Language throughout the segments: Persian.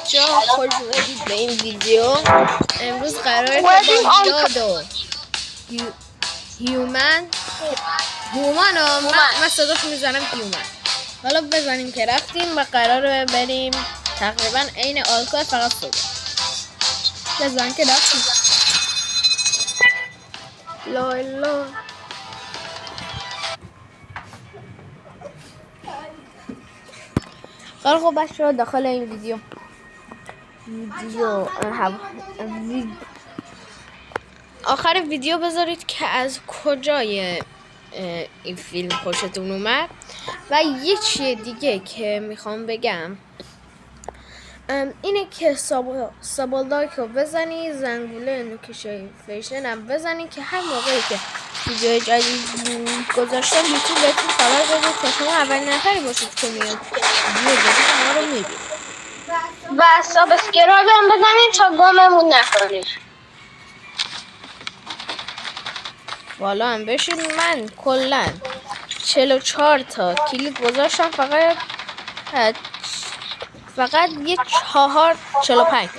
بچه ها خوش اومدید به این ویدیو. امروز قراره که با یاد و هیومن من صداش میزنم هیومن. حالا بزنیم که رفتیم و قراره بریم تقریبا عین آلکار، فقط صدا بزن که رفتیم. لا خب بچه ها داخل این ویدیو آخر ویدیو بذارید که از کجای این فیلم خوشتون اومد. و یه چیه دیگه که میخوام بگم اینه که سابل لایک رو بزنی، زنگوله نوتیفیکیشن هم بزنی که هر موقعی که ویدیو جدید گذاشتم یوتیوب بهتون خبر بده تا شما اولین نفری باشید که میاد ویدیو جدید ما رو میبینید. و سابسکرایب هم بزنید تا گممون نکنید. والا هم بشید. من کلا 44 تا کلیک گذاشتم، فقط یه 45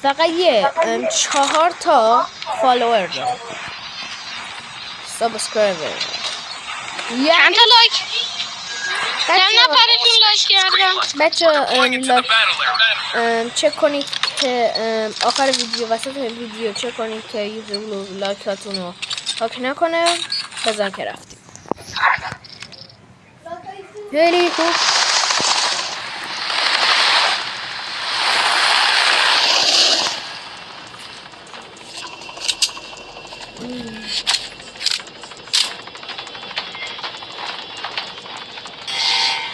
فقط یه 4 تا فالوور دارم، سابسکرایبر. چند تا لایک؟ چند نفرتون لایک کردم؟ بچه چک کنید که آخر ویدیو، وسط ویدیو چک کنید که یوتیوب لایکاتون رو پاک نکنه. بزن که رفتیم. خیلی خوب.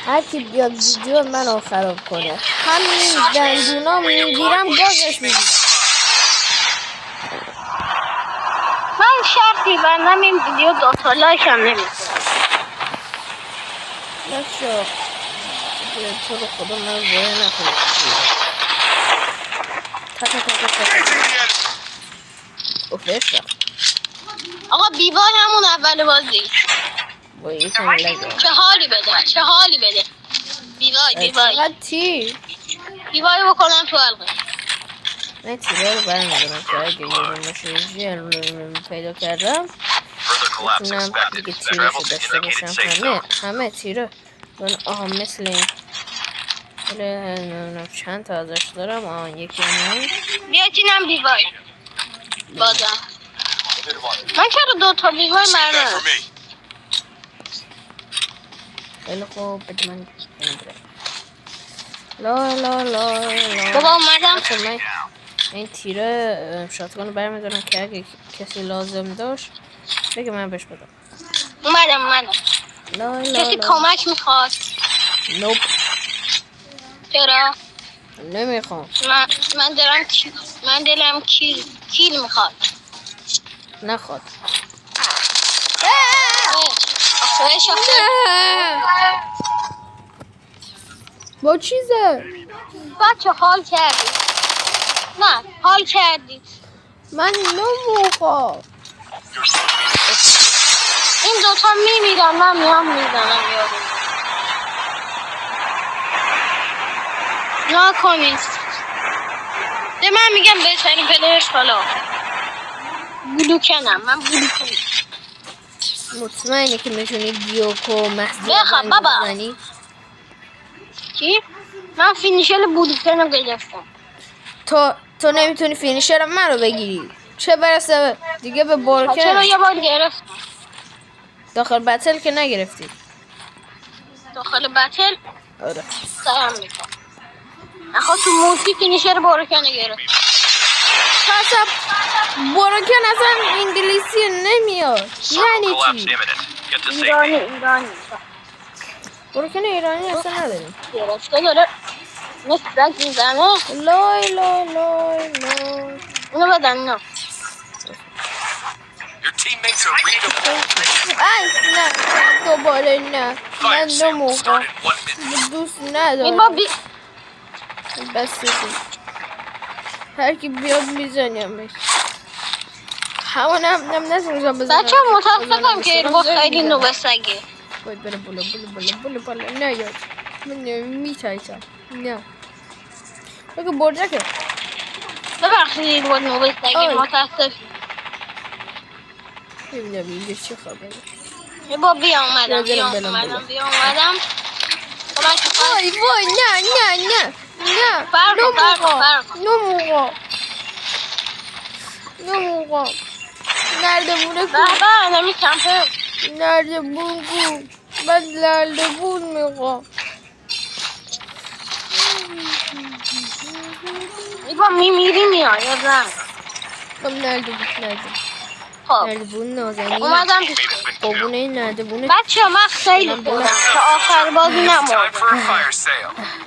هر کی بیاد ویدیو منو خراب کنه همین دندونا میگیرم گازش میگیرم. من شرطی بندم این ویدیو 2 تا لایک هم نمیکنم. نشو تو رو خدا من وای نکنه. اوفش آقا بیوار همون اول بازی وای کم لگه. چه حالی بده بیوای چقدر تیر بیوای بکنم تو حلقه. من تیره رو برمیدارم که اگه یه مشروعی پیدا کردم میتونم دیگه تیره شو داشته باشم. همه تیره مثل این چند تا ازش دارم. یکی بیایتینم بیوای بازم. من چرا 2 تا بیوای مردم؟ خیلی خوب بده من لا بابا اومدم. من این تیره شاتگان رو برمیدارم که اگه کسی لازم داشت بگه من بهش بدم. اومدم. کسی کمک میخواد؟ نوب. چرا؟ نمیخوام. من دلم کیل میخواد. نخواد. با چیزه بچه حال کردی؟ نه حال کردی. من نمیخوام. این 2 تا میمیرن، من میزنم یارو. نکنید. ده من میگم بهترین پلیرش حالا بلوکنم. من بلوکنم. مطمئنی که میتونی دیوکو محضی بزنی؟ چی؟ من فینیشر بلوکن رو گرفتم. تو نمیتونی فینیشر من رو بگیری، چه برسه دیگه به بلوکن. چرا یه بار گرفتم؟ داخل بتل که نگرفتی؟ داخل بتل؟ آره. سرم میکنم. اخواه تو موسی فینیشر بلوکن گرفت. حسب بلوکن اصلا انگلیسی نمیاد. یعنی چی؟ ایرانی بلوکن ایرانی اصلا نداریم. گرفته داره مثل میزنه. لای اونو بدن. نه نه دوباره نه. من نموقع دوست ندارم. بس هر کی بیاد میزنیمش. همون هم نزنم بزنم. بچه متاسفم که این با خیلی نوبه سگه. باید بره بالا نه یاد من میتایسم. نه بگو برجکه ببخشید این بود نوبت آی. نگیر متاسف. نمیدونم اینجا چه خبره. با بیا اومدم نظرم بیا برم اومدم بالا. بیا اومدم. خدا که وای وای نه فرق نموقع نردبونه کو بابا نمیتونم پر نردبون کو من نردبون میخوام با میمیری میای یا نه خب نردبون خب نردبون نازنین اومدم پیش قبونه این نردبونه بچه من خیلی خوردم تا آخر بازی نموردم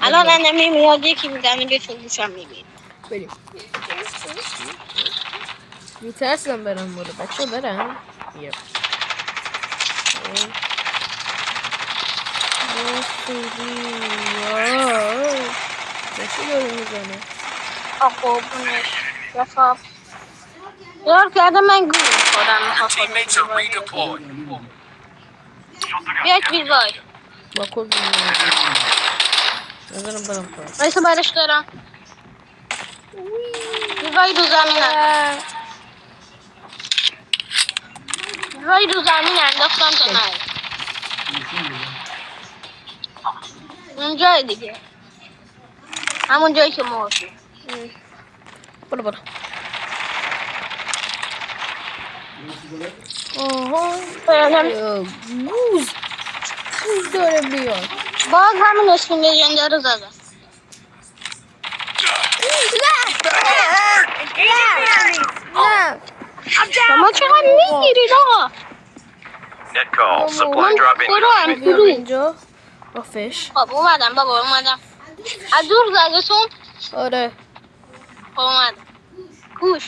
الان انمی میاد یکی میزنه به تو گوشم میبین بریم میترسم برم بالا بچه برم بیا بچه داره میزنه قربونش رفاق یار کرده من گول خودم Your teammates are redeployed. بیاید بیزای با کل بیمونه نظرم برم پاس وایسا برش دارم بیزای رو زمینم بیزای رو زمین انداختم تا نه اونجای دیگه همون جایی که مرد برو آها بوز داره بیاد باز همون اسکین لژندر رو زدم نه شما چقدر میگیرید آقا Net call. Supply من drop برو incoming. بیام کلو اینجا آفش خب اومدم بابا اومدم از دور زدتون آره خب اومدم کوس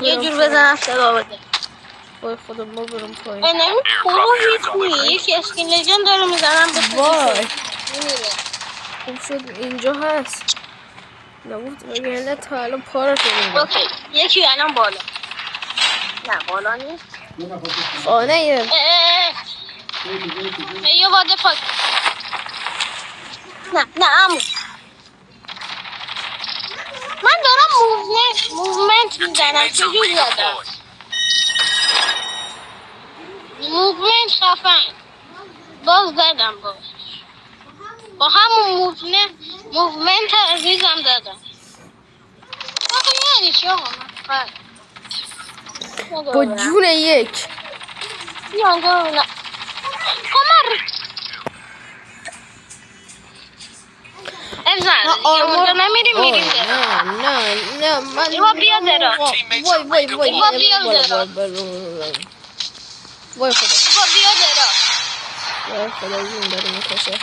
یه جور بزنم صدا بده وای خدا ما برم پایین نمی خدا هیچ خویی یکی اسکین لژند داره میزنم به وای میمیره خوب شد اینجا هست نبود وگرنه تا الان پارا شده اوکی یکی الان بالا نه بالا نیست خانه یه واده پاک نه امو من دارم موومنت Your میزنم teammates are چجور زدم redeployed. موومنت خفن باز زدم با همون موومنت عزیزم زدم آخه یعنی چی آقا با جون یک بیا اونجا ببینم کمر افزن اونجا نمیریم میریم درا نه من ایوا بیا درا وای ایوا بیا درا وای خدا ایوا بیا درا وای خدا جون داره میکشه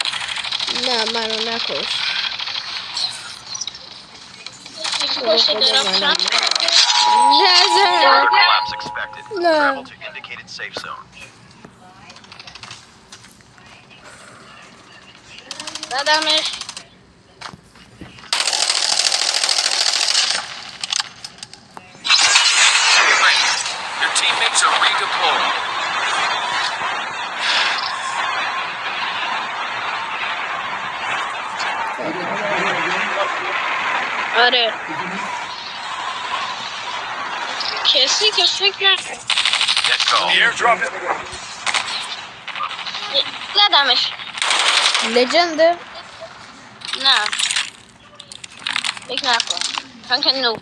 نه منو نکش پشت درا بشم نزن Collapse expected. Travel to indicated safe zone. زدمش Your teammates are redeployed. آره کسی که فکر نکن Net call. The airdrop is زدمش لجنده نه فکر نکن چون که نو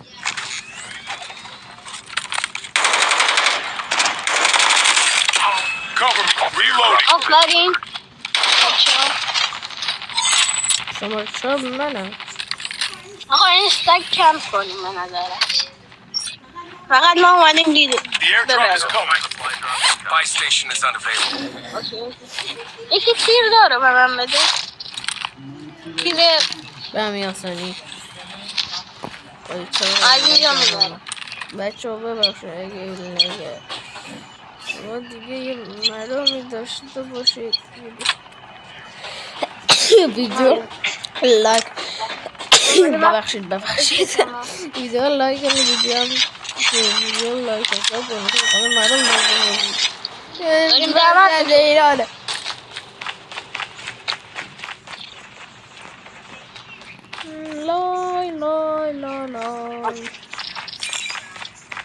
cover me. Reloading. آفرین بچه‌ها. شما چرا منم آقا این استک کم کنیم به نظرم فقط ما اومدیم دیدیم The airdrop is coming. Buy station is unavailable. اوکی. یکی تیر داره به من بده تیر به همین آسانی وای چرا از اینجا میبرم بچه ها ببخشید اگه این نگه شما دیگه یه مرامی داشته باشید ویدیو لایک ببخشید ویدیو لایک کنید ویدیو لایک حساب کنید مردم داریم دعوت ایرانه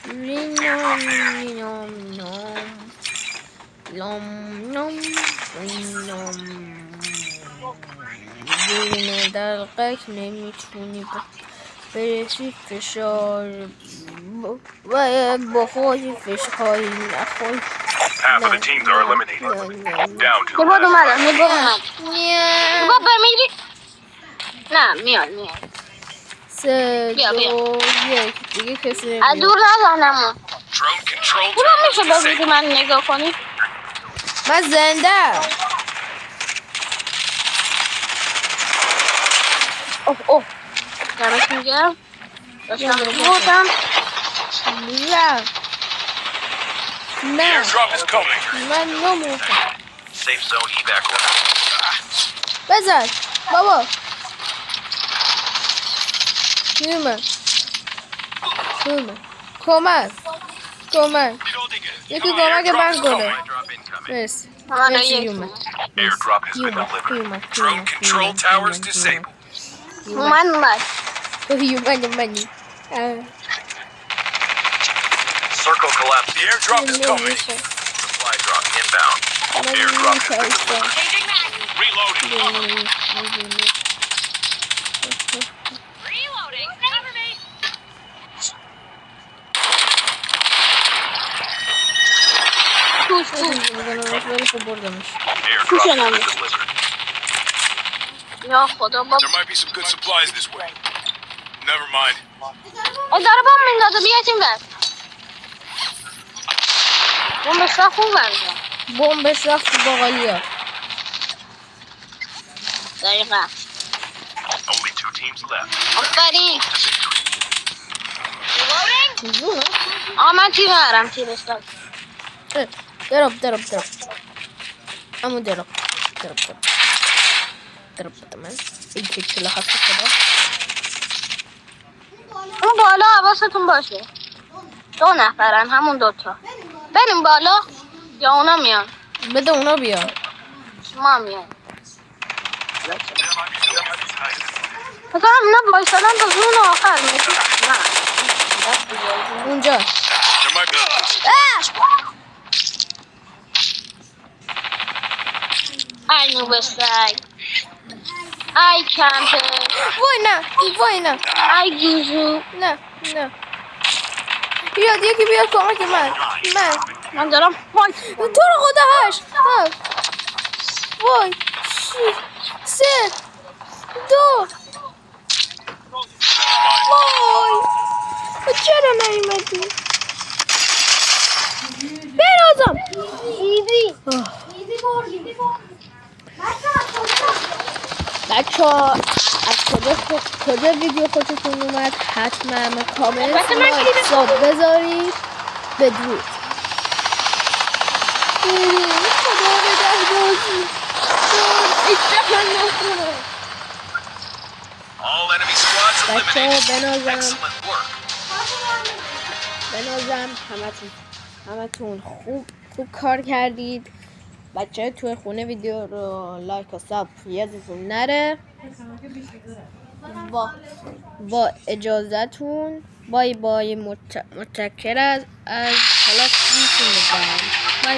رینام رینام نام لام نام رینام بدون دلقک نمیتونی برسی فشار با خودی فشاری نخوای Half of the teams are eliminated. Down to the نباد last اومدم five. نباد اومد نه نباد بمیری نه میاد سه بیا، بیا. دو یک دیگه کسی از نمیاد دور نزنم Drone control اونم towers میشه بگو disabled. من نگاه کنی من زنده اوه دمت میگم داشتم بودم نه The نه airdrop is coming. من نموتم Safe zone evac order. بزن بابا کمک کمک یکی کمک من کنه مرسی آره مرسی یک یومن Airdrop has been delivered. Drone control towers disabled. اومد یومنی Circle collapse. The airdrop is coming. Supply drop inbound. Airdrop has been delivered. Reloading. Airdrop has been delivered. یا خدا بابا There might be some good supplies this way. Never mind. داره بام میندازه بیاید این بر بام بشرف اون بر بمبش رفت تو باقالیا دقیقا Only 2 teams left. آفرین To victory. زونه من تیر ندارم تیر استاد درب امو درب من این که 47 خدا اون بالا حواستون باشه 2 نفرن همون 2 تا بریم بالا یا اونا میان بده اونا بیا ما میان بکنم اینا بایستادن تا زون آخر میگه نه اونجا There might be ای نوب سگ ای کمپه وای نه ای گوزو نه یکی بیاد کمک من دارم فایت تو رو خدا هشت وای 3 2 وای چرا نیومدی برازم بچه ها از کجا ویدیو خوشتون اومد حتما کامنت لایک ساب بذارید بدرود خدا نگهدارتون all enemy squads بچه ها eliminated. Excellent work. بنازم همتون خوب کار کردید بچه های توی خونه ویدیو رو لایک و ساب یادتون نره با اجازتون بای متشکر از حالا بای